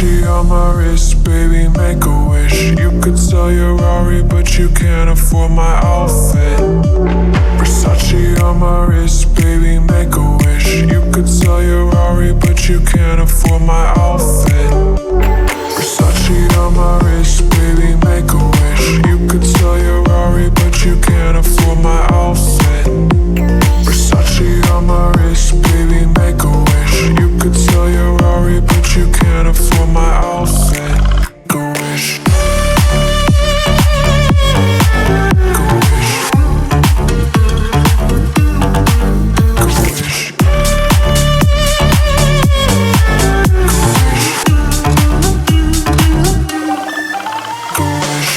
Versace on my wrist, baby, make a wish. You could sell your Rari, but you can't afford my outfit. Versace on my wrist, baby, make a wish. You could sell your Rari, but you can't afford my outfit. Versace on my wrist, baby, make a wish. You could sell your Rari, but you can't afford my outfit. Versace on my wrist, baby, make a wish. You could sell your Rari, but you can't afford my outfit. Go wish. Go wish. Go wish. Go wish.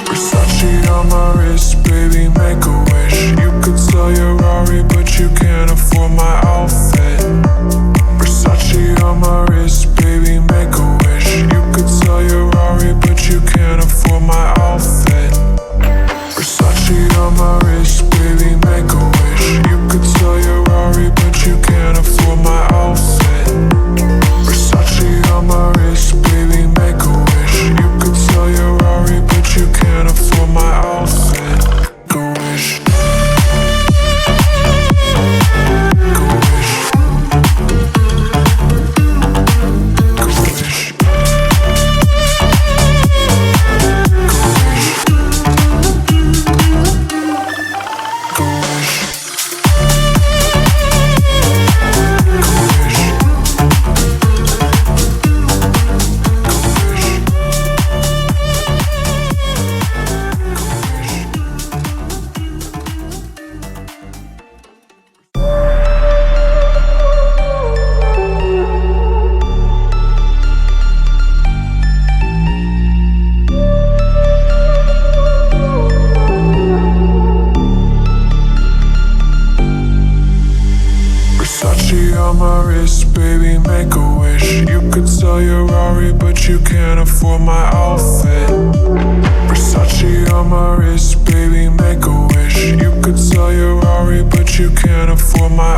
Versace on my wrist, baby, make a wish. You could sell your Rari, but you can't afford my outfit. Versace on my wrist, baby, make a wish. You could sell your Rari, but you can't afford my outfit. Versace on my wrist, baby, make a wish. You could sell your Rari, but you can't afford my outfit. Versace on my wrist, baby, make a wish. You could sell your Rari, but you can't afford my outfit. Go wish. Go wish. Go wish. Go wish. Versace on my wrist, baby, make a wish. You could sell your Rari, but you can't afford my outfit. Versace on my wrist, baby, make a wish. You could sell your Rari, but you can't afford my